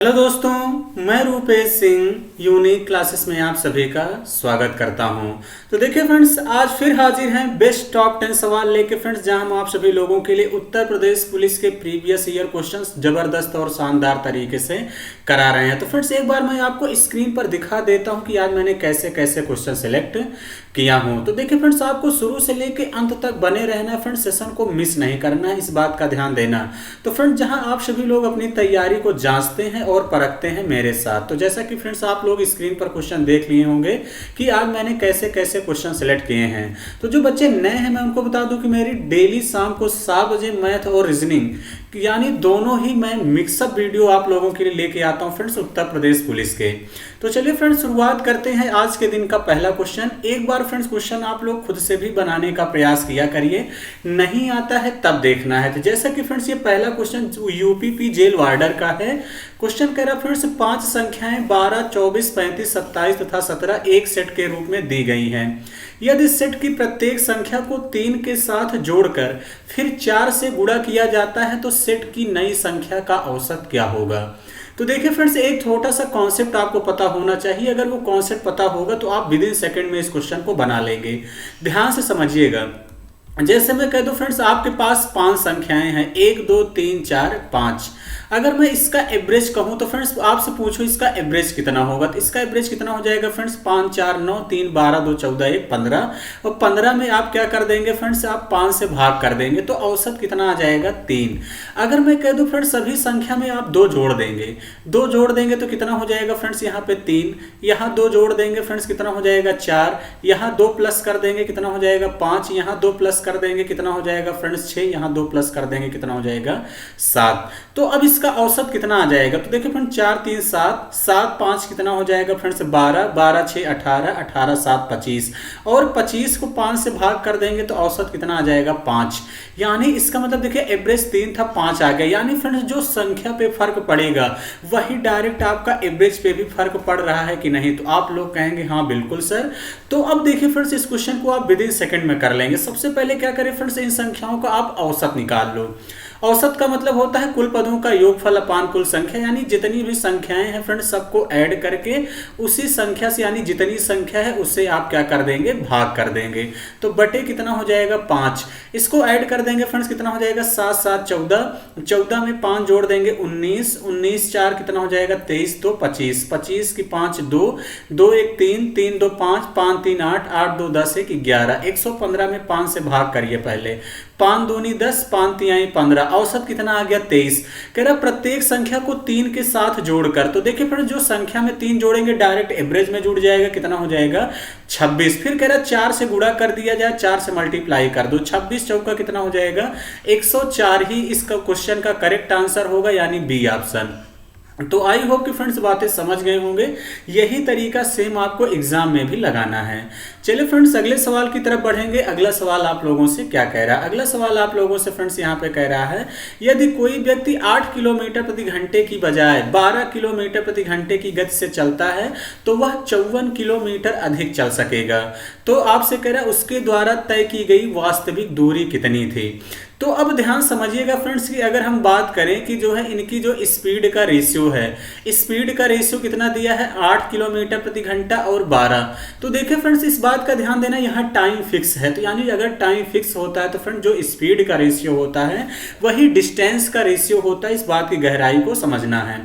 Hello दोस्तों, मैं Rupesh Singh unique classes में आप सभी का स्वागत करता हूं। तो देखिए फ्रेंड्स, आज फिर हाजिर हैं बेस्ट टॉप 10 सवाल लेके फ्रेंड्स, जहां हम आप सभी लोगों के लिए उत्तर प्रदेश पुलिस के प्रीवियस ईयर क्वेश्चंस जबरदस्त और शानदार तरीके से करा रहे हैं। तो फ्रेंड्स, एक बार मैं आपको स्क्रीन पर दिखा देता हूं कि आज मैंने कैसे कैसे क्वेश्चन सेलेक्ट किया हूं। तो देखिए फ्रेंड्स, आपको शुरू से लेके अंत तक बने रहना है फ्रेंड्स, सेशन को मिस नहीं करना है, इस बात का ध्यान देना। तो फ्रेंड्स, जहां आप सभी लोग अपनी तैयारी को जांचते हैं और परखते हैं मेरे साथ, तो जैसा कि फ्रेंड्स आप लोग स्क्रीन पर क्वेश्चन देख लिए होंगे कि आज मैंने कैसे कैसे क्वेश्चन सेलेक्ट किए हैं। तो जो बच्चे नए हैं, मैं उनको बता दूं कि मेरी डेली शाम को 7 बजे मैथ और रीजनिंग यानी दोनों ही मैं मिक्सअप वीडियो आप लोगों के लिए लेके आता हूं फ्रेंड्स, उत्तर प्रदेश पुलिस के। तो चलिए फ्रेंड्स, शुरुआत करते हैं आज के दिन का पहला क्वेश्चन। एक बार फ्रेंड्स क्वेश्चन आप लोग खुद से भी बनाने का प्रयास किया करिए, नहीं आता है तब देखना है। तो जैसा कि फ्रेंड्स ये पहला क्वेश्चन यूपीपी जेल वार्डर का है। क्वेश्चन कह रहा फ्रेंड्स 5 संख्याएं 12, 24, 35, 27 तथा 17 एक सेट के रूप में दी गई हैं। यदि सेट की प्रत्येक संख्या को 3 के साथ जोड़कर फिर 4 से गुणा किया जाता है तो सेट की नई संख्या का औसत क्या होगा। तो देखिए फ्रेंड्स, एक छोटा सा कॉन्सेप्ट आपको पता होना चाहिए। अगर वो कॉन्सेप्ट पता होगा तो आप विद इन सेकंड में इस क्वेश्चन को बना लेंगे। ध्यान से समझिएगा। जैसे मैं कह दूं फ्रेंड्स, आपके पास 5 संख्याएं हैं, 1 2 3 4 5। अगर मैं इसका एवरेज कहूं तो फ्रेंड्स आपसे पूछो इसका एवरेज कितना होगा। तो इसका एवरेज कितना हो जाएगा फ्रेंड्स, 5 4 9 3 12 2 14 1 15। और 15 में आप क्या कर देंगे फ्रेंड्स, आप 5 से भाग कर देंगे तो औसत कितना आ जाएगा 3। अगर मैं कह दूं फ्रेंड्स सभी संख्या में आप 2 जोड़ देंगे, 2 जोड़ देंगे तो कितना हो जाएगा फ्रेंड्स, यहाँ पे 3, यहाँ 2 जोड़ देंगे फ्रेंड्स कितना हो जाएगा 4, यहाँ 2 प्लस कर देंगे कितना हो जाएगा 5, यहाँ 2 प्लस कर देंगे कितना हो जाएगा फ्रेंड्स 6, यहाँ 2 प्लस कर देंगे कितना हो जाएगा 7। तो अब इसका औसत कितना आ जाएगा। तो देखिए फ्रेंड्स 4 3 7, 7 5 कितना हो जाएगा फ्रेंड्स 12, 12 6 18, 18 7 25 और 25 को 5 से भाग कर देंगे तो औसत कितना आ जाएगा 5। यानी इसका मतलब देखिए एवरेज 3 था, 5 आ गया। यानी फ्रेंड्स जो संख्या पे फर्क पड़ेगा वही डायरेक्ट आपका एवरेज पे भी फर्क पड़ रहा है कि नहीं। तो आप लोग कहेंगे हाँ बिल्कुल सर। तो अब देखिए फ्रेंड्स इस क्वेश्चन को आप विद इन सेकंड में कर लेंगे। सबसे पहले क्या करें फ्रेंड्स, इन संख्याओं का आप औसत निकाल लो। औसत का मतलब होता है कुल पदों का योगफल अपान कुल संख्या, यानी जितनी भी संख्याएं हैं फ्रेंड्स सबको ऐड करके उसी संख्या से, यानी जितनी संख्या है उससे आप क्या कर देंगे, भाग कर देंगे। तो बटे कितना हो जाएगा 5, इसको ऐड कर देंगे फ्रेंड्स कितना हो जाएगा 7 7 14, 14 में 5 जोड़ देंगे 19, 19 4 कितना हो जाएगा 23, तो 25, 25 की 5 2, 2 1 3, 3 2 5, 5 3 8, 8 2 10 1 11, 115 में 5 से भाग करिए पहले, 5 दूनी 10, 5 तिहाई 15, औसत कितना आ गया 23। कह रहा प्रत्येक संख्या को 3 के साथ जोड़कर, तो देखिए फिर जो संख्या में 3 जोड़ेंगे डायरेक्ट एवरेज में जुड़ जाएगा, कितना हो जाएगा 26। फिर कह रहा 4 से गुणा कर दिया जाए, 4 से मल्टीप्लाई कर दो, 26 चौका कितना हो जाएगा 104 ही इसका क्वेश्चन का करेक्ट आंसर होगा, यानी बी ऑप्शन। तो आई होप कि फ्रेंड्स बातें समझ गए होंगे। यही तरीका सेम आपको एग्जाम में भी लगाना है। चलिए फ्रेंड्स अगले सवाल की तरफ बढ़ेंगे। अगला सवाल आप लोगों से क्या कह रहा है, अगला सवाल आप लोगों से फ्रेंड्स यहाँ पे कह रहा है, यदि कोई व्यक्ति 8 किलोमीटर प्रति घंटे की बजाय 12 किलोमीटर प्रति घंटे की गति से चलता है तो वह 54 किलोमीटर अधिक चल सकेगा। तो आपसे कह रहा है उसके द्वारा तय की गई वास्तविक दूरी कितनी थी। तो अब ध्यान समझिएगा फ्रेंड्स कि अगर हम बात करें कि जो है इनकी जो स्पीड का रेशियो है, स्पीड का रेशियो कितना दिया है 8 किलोमीटर प्रति घंटा और 12। तो देखिए फ्रेंड्स इस बात का ध्यान देना, यहाँ टाइम फिक्स है। तो यानी अगर टाइम फिक्स होता है तो फ्रेंड जो स्पीड का रेशियो होता है वही डिस्टेंस का रेशियो होता है। इस बात की गहराई को समझना है।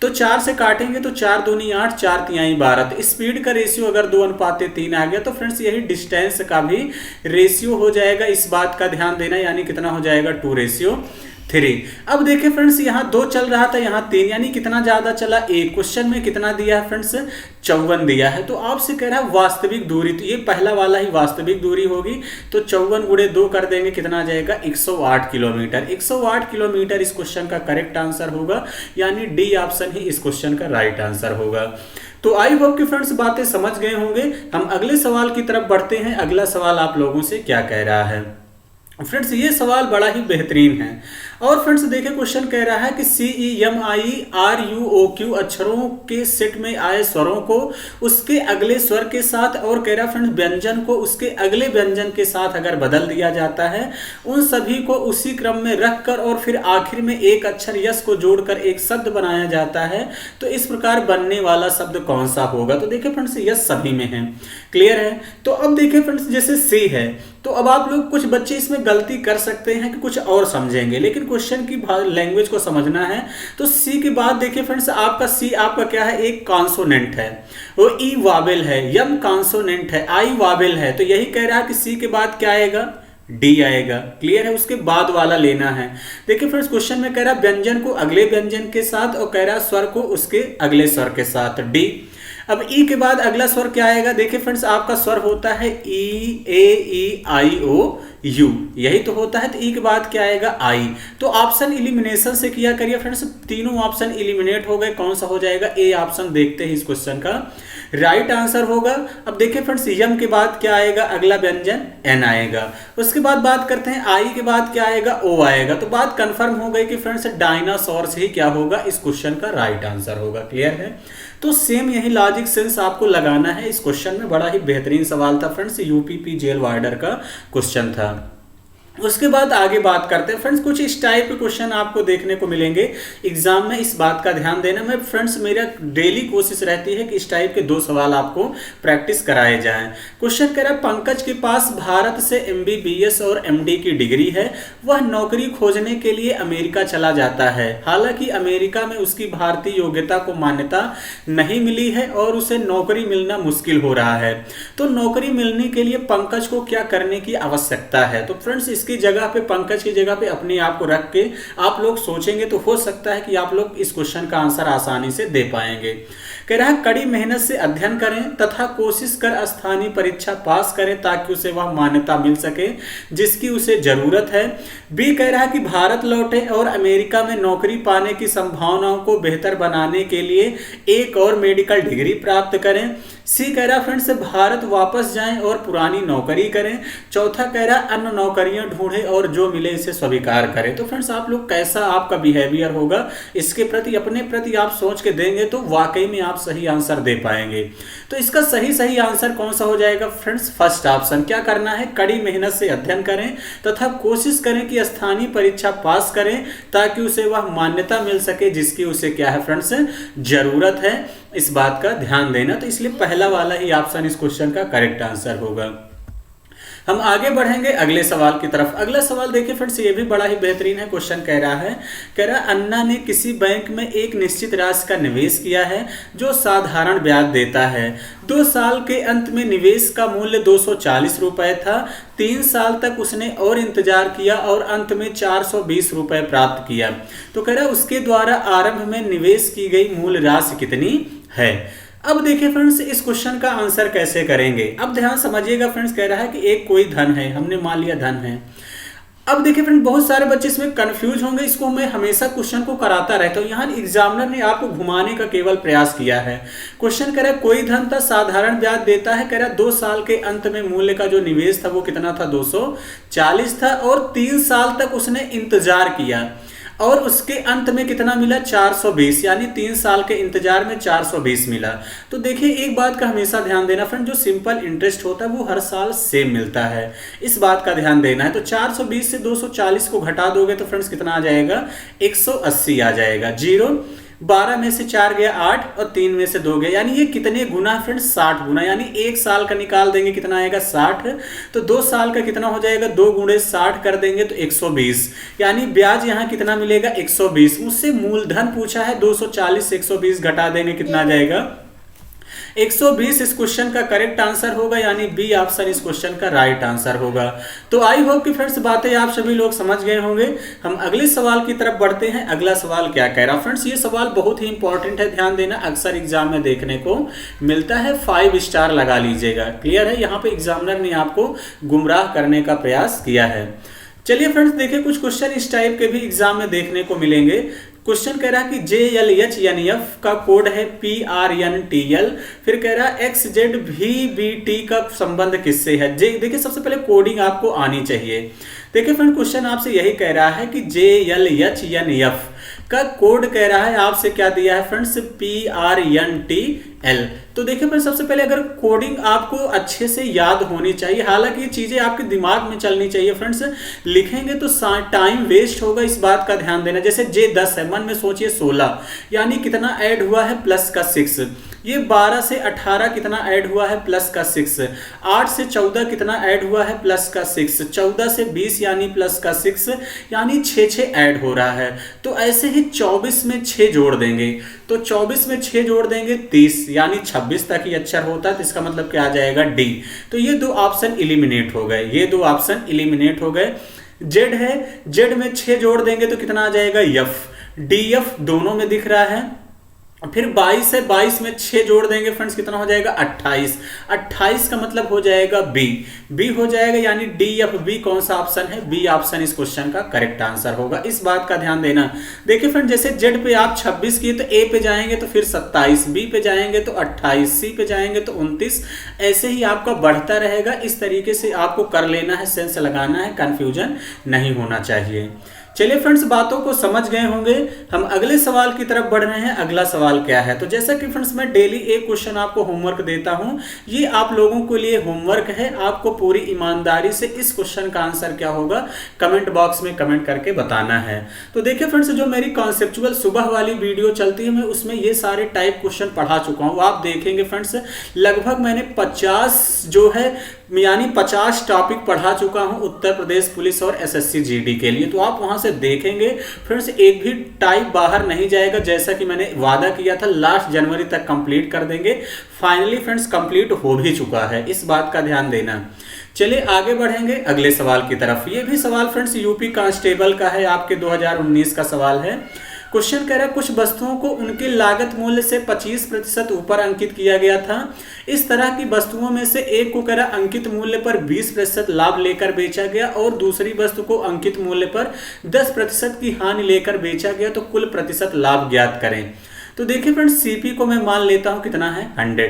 तो 4 से काटेंगे तो 4 दूनी 8, 4 तिहाई 12। तो स्पीड का रेशियो अगर 2:3 आ गया तो फ्रेंड्स यही डिस्टेंस का भी रेशियो हो जाएगा। इस बात का ध्यान देना, यानी कितना हो जाएगा 2:3। अब देखिए फ्रेंड्स यहाँ 2 चल रहा था, यहाँ 3, यानी कितना ज्यादा चला 1। क्वेश्चन में कितना दिया है फ्रेंड्स 54 दिया है। तो आपसे कह रहा है वास्तविक दूरी, तो ये पहला वाला ही वास्तविक दूरी होगी। तो 54 गुणे 2 कर देंगे कितना आ जाएगा 108 किलोमीटर। 108 किलोमीटर इस क्वेश्चन का करेक्ट आंसर होगा, यानी डी ऑप्शन ही इस क्वेश्चन का राइट आंसर होगा। तो आई होप कि फ्रेंड्स बातें समझ गए होंगे। हम अगले सवाल की तरफ बढ़ते हैं। अगला सवाल आप लोगों से क्या कह रहा है फ्रेंड्स, ये सवाल बड़ा ही बेहतरीन है। और फ्रेंड्स देखिए क्वेश्चन कह रहा है कि CEMIRUOQ अक्षरों के सेट में आए स्वरों को उसके अगले स्वर के साथ, और कह रहा है फ्रेंड्स व्यंजन को उसके अगले व्यंजन के साथ अगर बदल दिया जाता है, उन सभी को उसी क्रम में रखकर और फिर आखिर में एक अक्षर यस को जोड़कर एक शब्द बनाया जाता है, तो इस प्रकार बनने वाला शब्द कौन सा होगा। तो देखिए फ्रेंड्स यस सभी में है, क्लियर है। तो अब देखिए फ्रेंड्स जैसे सी है, तो अब आप लोग कुछ बच्चे इसमें गलती कर सकते हैं कि कुछ और समझेंगे, लेकिन क्वेश्चन की लैंग्वेज को समझना है। तो सी के बाद देखिए फ्रेंड्स आपका सी आपका क्या है, एक कॉन्सोनेंट है, वो ई वावेल है, यम कॉन्सोनेंट है, आई वावेल है। तो यही कह रहा है कि सी के बाद क्या आएगा, डी आएगा, क्लियर है। उसके बाद वाला लेना है। देखिए फ्रेंड्स क्वेश्चन में कह रहा है व्यंजन को अगले व्यंजन के साथ, और कह रहा है स्वर को उसके अगले स्वर के साथ, डी। अब ई के बाद अगला स्वर क्या आएगा, देखिए फ्रेंड्स आपका स्वर होता है ई, ए, ई, आई, ओ, यू, यही तो होता है। तो ई के बाद क्या आएगा, आई। तो ऑप्शन इलिमिनेशन से किया करिए फ्रेंड्स, तीनों ऑप्शन इलिमिनेट हो गए, कौन सा हो जाएगा, ए ऑप्शन देखते हैं इस क्वेश्चन का राइट आंसर होगा। अब देखिए फ्रेंड्स यम के बाद क्या आएगा, अगला व्यंजन एन आएगा। उसके बाद बात करते हैं आई के बाद क्या आएगा, ओ आएगा। तो बात कंफर्म हो गई कि फ्रेंड्स डायनासोर से ही क्या होगा, इस क्वेश्चन का राइट आंसर होगा, क्लियर है। तो सेम यही लॉजिक सेंस आपको लगाना है इस क्वेश्चन में। बड़ा ही बेहतरीन सवाल था फ्रेंड्स, यूपीपी जेल वार्डर का क्वेश्चन था। उसके बाद आगे बात करते हैं फ्रेंड्स, कुछ इस टाइप के क्वेश्चन आपको देखने को मिलेंगे एग्जाम में, इस बात का ध्यान देना। मैं फ्रेंड्स मेरा डेली कोशिश रहती है कि इस टाइप के 2 सवाल आपको प्रैक्टिस कराए जाएं। क्वेश्चन कह रहा है पंकज के पास भारत से MBBS और MD की डिग्री है, वह नौकरी खोजने के लिए अमेरिका चला जाता है। हालांकि अमेरिका में उसकी भारतीय योग्यता को मान्यता नहीं मिली है और उसे नौकरी मिलना मुश्किल हो रहा है। तो नौकरी मिलने के लिए पंकज को क्या करने की आवश्यकता है। तो फ्रेंड्स इसकी जगह पे, पंकज की जगह पे अपने आप को रख के आप लोग सोचेंगे तो हो सकता है कि आप लोग इस क्वेश्चन का आंसर आसानी से दे पाएंगे। कह रहा है कड़ी मेहनत से अध्ययन करें तथा कोशिश कर स्थानीय परीक्षा पास करें ताकि उसे वह मान्यता मिल सके जिसकी उसे जरूरत है। बी कह रहा है कि भारत लौटे और अमेरिका में नौकरी पाने की संभावनाओं को बेहतर बनाने के लिए एक और मेडिकल डिग्री प्राप्त करें। सी कह रहा फ्रेंड्स भारत वापस जाएं और पुरानी नौकरी करें। चौथा कह रहा अन्य नौकरियां ढूंढें और जो मिले इसे स्वीकार करें। तो फ्रेंड्स आप लोग कैसा आपका बिहेवियर होगा इसके प्रति, अपने प्रति आप सोच के देंगे तो वाकई में आप सही आंसर दे पाएंगे। तो इसका सही आंसर कौन सा हो जाएगा फ्रेंड्स, फर्स्ट ऑप्शन। क्या करना है, कड़ी मेहनत से अध्ययन करें तथा कोशिश करें कि स्थानीय परीक्षा पास करें ताकि उसे वह मान्यता मिल सके जिसकी उसे क्या है फ्रेंड्स जरूरत है। इस बात का ध्यान देना। तो इसलिए पहला वाला ही ऑप्शन इस क्वेश्चन का करेक्ट आंसर होगा। हम आगे बढ़ेंगे अगले सवाल की तरफ। अगला सवाल देखिए फ्रेंड्स, ये भी बड़ा ही बेहतरीन है। क्वेश्चन कह रहा अन्ना ने किसी बैंक में एक निश्चित राशि का निवेश किया है जो साधारण ब्याज देता है। 2 साल के अंत में निवेश का मूल्य 240 रुपए था। 3 साल तक उसने और इंतजार किया और अंत में 420 रुपए प्राप्त किया। तो कह रहा उसके द्वारा आरंभ में निवेश की गई मूल राशि कितनी है। अब देखिए फ्रेंड्स इस क्वेश्चन का आंसर कैसे करेंगे। अब ध्यान समझिएगा फ्रेंड्स, कह रहा है कि एक कोई धन है, हमने मान लिया धन है। अब देखिए फ्रेंड बहुत सारे बच्चे इसमें कंफ्यूज होंगे, इसको मैं हमेशा क्वेश्चन को कराता रहता हूँ। यहाँ एग्जामिनर ने आपको घुमाने का केवल प्रयास किया है। क्वेश्चन कह रहा है कोई धन था साधारण ब्याज देता है। कह रहा है 2 साल के अंत में मूल्य का जो निवेश था वो कितना था, 240 था और 3 साल तक उसने इंतजार किया और उसके अंत में कितना मिला, 420, यानी 3 साल के इंतजार में 420 मिला। तो देखिए एक बात का हमेशा ध्यान देना फ्रेंड, जो सिंपल इंटरेस्ट होता है वो हर साल सेम मिलता है, इस बात का ध्यान देना है। तो 420 से 240 को घटा दोगे तो फ्रेंड्स कितना आ जाएगा, 180 आ जाएगा। 0 12 में से 4 गया 8 और 3 में से 2 गया, यानी ये कितने गुना फ्रेंड्स, 60 गुना। यानी 1 साल का निकाल देंगे कितना आएगा, 60। तो 2 साल का कितना हो जाएगा, 2 गुणे 60 कर देंगे तो 120, यानी ब्याज यहाँ कितना मिलेगा, 120। मुझसे मूलधन पूछा है, 240 से 120 घटा देंगे कितना आ जाएगा, 120 इस क्वेश्चन का करेक्ट आंसर होगा, यानी बी ऑप्शन इस क्वेश्चन का राइट आंसर होगा। तो आई होप कि फ्रेंड्स बातें आप सभी लोग समझ गए होंगे। हम अगले सवाल की तरफ बढ़ते हैं। अगला सवाल क्या कह रहा फ्रेंड्स, ये सवाल बहुत ही इंपॉर्टेंट है, ध्यान देना, अक्सर एग्जाम में देखने को मिलता है। 5 स्टार लगा लीजिएगा, क्लियर है। यहाँ पे एग्जामिनर ने आपको गुमराह करने का प्रयास किया है। चलिए फ्रेंड्स देखिए कुछ क्वेश्चन इस टाइप के भी एग्जाम में देखने को मिलेंगे। क्वेश्चन कह रहा है कि JLHNF का कोड है PRNTL। फिर कह रहा है XZVBT का संबंध किससे है। देखिए सबसे पहले कोडिंग आपको आनी चाहिए। देखिए फ्रेंड क्वेश्चन आपसे यही कह रहा है कि JLHNF का कोड कह रहा है आपसे क्या दिया है फ्रेंड्स, PRNTL। तो देखिए फ्रेंड्स सबसे पहले अगर कोडिंग आपको अच्छे से याद होनी चाहिए, हालांकि ये चीजें आपके दिमाग में चलनी चाहिए फ्रेंड्स, लिखेंगे तो टाइम वेस्ट होगा, इस बात का ध्यान देना। जैसे J10 है, मन में सोचिए 16, यानी कितना ऐड हुआ है प्लस का 6। ये 12 से 18 कितना ऐड हुआ है प्लस का 6। 8 से 14 कितना ऐड हुआ है प्लस का 6। 14 से 20 यानी प्लस का 6, यानी 6 ऐड हो रहा है। तो ऐसे ही 24 में 6 जोड़ देंगे, तो 24 में 6 जोड़ देंगे 30, यानी 26 तक ही अक्षर होता है, तो इसका मतलब क्या आ जाएगा D। तो ये दो ऑप्शन इलिमिनेट हो गए, ये दो ऑप्शन इलिमिनेट हो गए। Z है, Z में 6 जोड़ देंगे तो कितना आ जाएगा F। DF दोनों में दिख रहा है। फिर 22 है, 22 में 6 जोड़ देंगे फ्रेंड्स, कितना हो जाएगा 28। 28 का मतलब हो जाएगा B हो जाएगा, यानी DFB कौन सा ऑप्शन है, B ऑप्शन इस क्वेश्चन का करेक्ट आंसर होगा। इस बात का ध्यान देना। देखिए फ्रेंड जैसे Z पे आप 26 किए तो A पे जाएंगे तो फिर 27, B पे जाएंगे तो 28, C पे जाएंगे तो 29, ऐसे ही आपका बढ़ता रहेगा। इस तरीके से आपको कर लेना है, सेंस लगाना है, कंफ्यूजन नहीं होना चाहिए। चलिए फ्रेंड्स बातों को समझ गए होंगे, हम अगले सवाल की तरफ बढ़ रहे हैं। अगला सवाल क्या है, तो जैसा कि फ्रेंड्स मैं डेली एक क्वेश्चन आपको होमवर्क देता हूं, ये आप लोगों के लिए होमवर्क है। आपको पूरी ईमानदारी से इस क्वेश्चन का आंसर क्या होगा कमेंट बॉक्स में कमेंट करके बताना है। तो देखिए फ्रेंड्स जो मेरी कॉन्सेप्चुअल सुबह वाली वीडियो चलती है, मैं उसमें ये सारे टाइप क्वेश्चन पढ़ा चुका हूँ। आप देखेंगे फ्रेंड्स लगभग मैंने 50 जो है यानी 50 टॉपिक पढ़ा चुका हूं उत्तर प्रदेश पुलिस और SSC GD के लिए। तो आप वहां से देखेंगे फ्रेंड्स एक भी टाइप बाहर नहीं जाएगा। जैसा कि मैंने वादा किया था लास्ट जनवरी तक कंप्लीट कर देंगे, फाइनली फ्रेंड्स कंप्लीट हो भी चुका है, इस बात का ध्यान देना। चलिए आगे बढ़ेंगे अगले सवाल की तरफ। ये भी सवाल फ्रेंड्स यूपी कांस्टेबल का है, आपके 2019 का सवाल है। क्वेश्चन कह रहा है कुछ वस्तुओं को उनके लागत मूल्य से 25% ऊपर अंकित किया गया था। इस तरह की वस्तुओं में से एक को कह रहा अंकित मूल्य पर 20% लाभ लेकर बेचा गया और दूसरी वस्तु को अंकित मूल्य पर 10% की हानि लेकर बेचा गया, तो कुल प्रतिशत लाभ ज्ञात करें। तो देखिए फ्रेंड्स CP को मैं मान लेता हूं कितना है 100।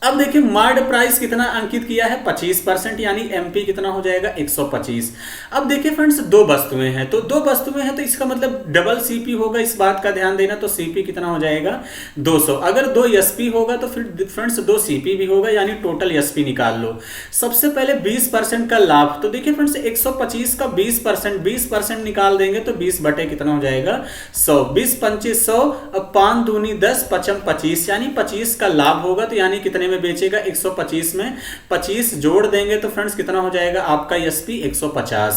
अब देखिए मार्ड प्राइस कितना अंकित किया है 25%, यानी MP कितना हो जाएगा 125। अब देखिए फ्रेंड्स दो वस्तुएं हैं, तो दो वस्तुएं हैं तो इसका मतलब डबल CP होगा, इस बात का ध्यान देना। तो CP कितना हो जाएगा 200। अगर 2 SP होगा तो फिर फ्रेंड्स 2 CP भी होगा, यानी टोटल SP निकाल लो। सबसे पहले 20% का लाभ, तो देखिए फ्रेंड्स 125 का 20% निकाल देंगे तो 20 बटे कितना हो जाएगा 100। 20 25 100, अब 5 दूनी 10 पचम 25, यानी 25 का लाभ होगा। तो यानी कितने बेचेगा 125 में 25 जोड़ देंगे तो फ्रेंड्स कितना हो जाएगा आपका SP 150।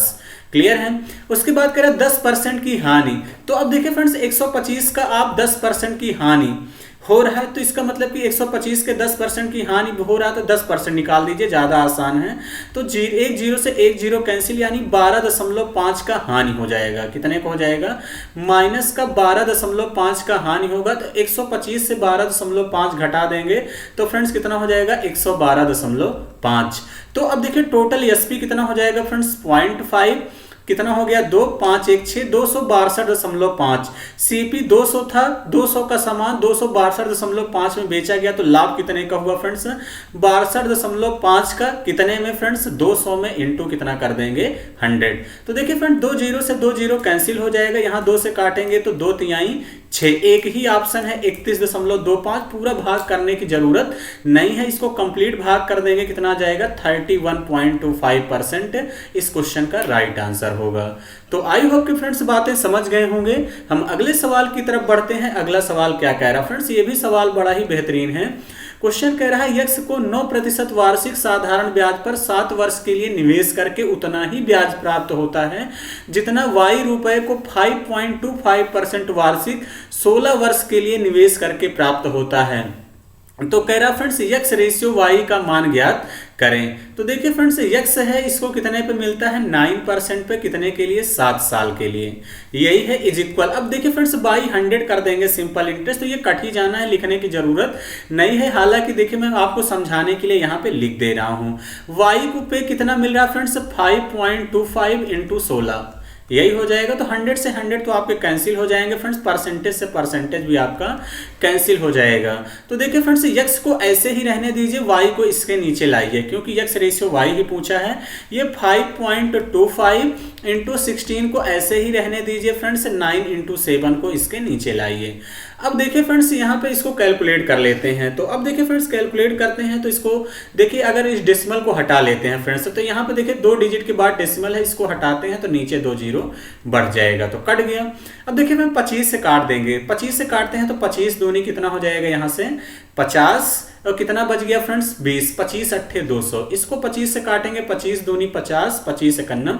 क्लियर है। उसके बाद कह रहा है 10% की हानि। तो अब देखिए फ्रेंड्स 125 का आप 10% की हानि हो रहा है, तो इसका मतलब कि 125 के 10% की हानि हो रहा है, तो 10% निकाल दीजिए, ज्यादा आसान है। तो एक जीरो से एक जीरो कैंसिल, यानी 12.5 का हानि हो जाएगा। कितने को हो जाएगा माइनस का 12.5 का हानि होगा। तो 125 से 12.5 घटा देंगे तो फ्रेंड्स कितना हो जाएगा 112.5। तो अब देखिए टोटल SP कितना हो जाएगा फ्रेंड्स 0.5, कितना हो गया 2 5 1 6 262.5। CP 200 था, 200 का सामान 262.5 में बेचा गया, तो लाभ कितने का हुआ फ्रेंड्स 62.5 का कितने में फ्रेंड्स 200 में इंटू कितना कर देंगे 100। तो देखिए फ्रेंड 2 जीरो से 2 जीरो कैंसिल हो जाएगा, यहाँ 2 से काटेंगे तो 2 तिहाई 6, एक ही ऑप्शन है 31.25। पूरा भाग करने की जरूरत नहीं है, इसको कंप्लीट भाग कर देंगे, कितना आ जाएगा 31.25% इस क्वेश्चन का राइट आंसर होगा। तो आई होप कि फ्रेंड्स बातें समझ गए होंगे। हम अगले सवाल की तरफ बढ़ते हैं। अगला सवाल क्या कह रहा है फ्रेंड्स, ये भी सवाल बड़ा ही बेहतरीन है। क्वेश्चन कह रहा है यक्स को 9% वार्षिक साधारण ब्याज पर 7 वर्ष के लिए निवेश करके उतना ही ब्याज प्राप्त होता है जितना Y रुपए को 5.25% वार्षिक 16 वर्ष के लिए निवेश करके प्राप्त होता है। तो कह रहा फ्रेंड्स यक्स रेशियो Y का मान ज्ञात करें। तो देखिए फ्रेंड्स यक्स है, इसको कितने पे मिलता है 9% पे, कितने के लिए 7 साल के लिए, यही है इज इक्वल। अब देखिए फ्रेंड्स बाई 100 कर देंगे सिंपल इंटरेस्ट, तो ये कट ही जाना है, लिखने की जरूरत नहीं है। हालांकि देखिए मैं आपको समझाने के लिए यहाँ पे लिख दे रहा हूँ। Y को पे कितना मिल रहा है फ्रेंड्स 5.25 इंटू 16, यही हो जाएगा। तो 100 से 100 तो आपके कैंसिल हो जाएंगे फ्रेंड्स, परसेंटेज से परसेंटेज भी आपका कैंसिल हो जाएगा। तो देखिए फ्रेंड्स, यक्स को ऐसे ही रहने दीजिए, वाई को इसके नीचे लाइए, क्योंकि यक्स रेशियो वाई ही पूछा है। ये 5.25 इंटू 16 को ऐसे ही रहने दीजिए फ्रेंड्स, 9 इंटू 7 को इसके नीचे लाइए। अब देखिए फ्रेंड्स, यहाँ पे इसको कैलकुलेट कर लेते हैं। तो अब देखिए फ्रेंड्स, कैलकुलेट करते हैं तो इसको देखिए, अगर इस डेसिमल को हटा लेते हैं फ्रेंड्स, तो यहाँ पे देखिए 2 डिजिट के बाद डेसिमल है, इसको हटाते हैं तो नीचे 2 जीरो बढ़ जाएगा, तो कट गया। अब देखिए हम 25 से काट देंगे, 25 से काटते हैं तो 25 दूनी कितना हो जाएगा यहाँ से 50, और कितना बच गया फ्रेंड्स 20, 25 अट्ठे 200। इसको 25 से काटेंगे, 25 दूनी 50, 25 एकन्नम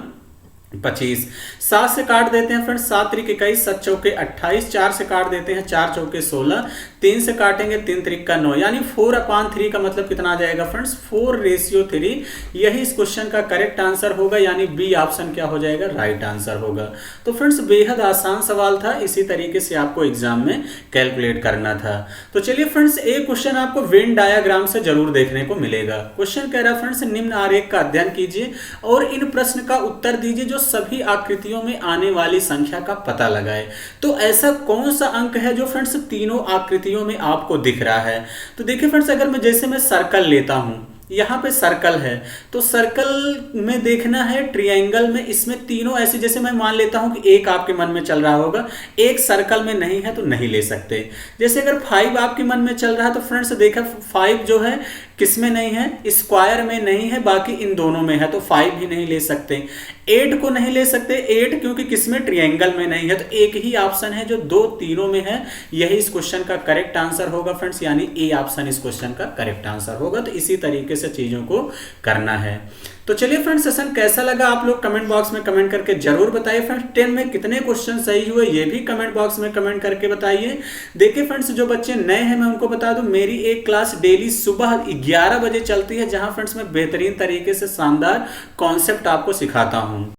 25। 7 से काट देते हैं फ्रेंड्स, 7 त्रिक 21, 7 चौके 28। 4 से काट देते हैं, 4 चौके 16। 3 से काटेंगे, 3 त्रिक का 9, यानी 4/3 का मतलब कितना आ जाएगा फ्रेंड्स 4:3। यही इस क्वेश्चन का करेक्ट आंसर होगा, यानी बी ऑप्शन क्या हो जाएगा, राइट आंसर होगा। तो फ्रेंड्स, बेहद आसान सवाल था, इसी तरीके से आपको एग्जाम में कैलकुलेट करना था। तो चलिए फ्रेंड्स, एक क्वेश्चन आपको वेन डायग्राम से जरूर देखने को मिलेगा। क्वेश्चन कह रहा है फ्रेंड्स, निम्न आरेख का अध्ययन कीजिए और इन प्रश्न का उत्तर दीजिए जो सभी आकृतियों में आने वाली संख्या का पता लगाए। तो ऐसा कौन सा अंक है जो फ्रेंड्स तीनों आकृतियों में आपको दिख रहा है? तो देखिए फ्रेंड्स, अगर मैं जैसे मैं सर्कल लेता हूं, यहाँ पे सर्कल है, तो सर्कल में देखना है, ट्रायंगल में इसमें तीनों ऐसे, जैसे मैं मान लेता हूं कि एक आपके मन में चल रहा होगा, एक सर्कल में नहीं है तो नहीं ले सकते। जैसे अगर 5 आपके मन में चल रहा है तो फ्रेंड्स देखा 5 जो है किस में नहीं है, स्क्वायर में नहीं है, बाकी इन दोनों में है, तो 5 भी नहीं ले सकते। 8 को नहीं ले सकते, 8 क्योंकि किसमें, ट्रायंगल में नहीं है, तो एक ही ऑप्शन है जो दो तीनों में है, यही इस क्वेश्चन का करेक्ट आंसर होगा फ्रेंड्स, यानी ए ऑप्शन इस क्वेश्चन का करेक्ट आंसर होगा। तो इसी तरीके से चीजों को करना है। तो चलिए फ्रेंड्स, सेशन कैसा लगा आप लोग कमेंट बॉक्स में कमेंट करके जरूर बताइए। फ्रेंड्स 10 में कितने क्वेश्चन सही हुए ये भी कमेंट बॉक्स में कमेंट करके बताइए। देखिए फ्रेंड्स, जो बच्चे नए हैं मैं उनको बता दूं, मेरी एक क्लास डेली सुबह 11 बजे चलती है, जहां फ्रेंड्स मैं बेहतरीन तरीके से शानदार कॉन्सेप्ट आपको सिखाता हूं।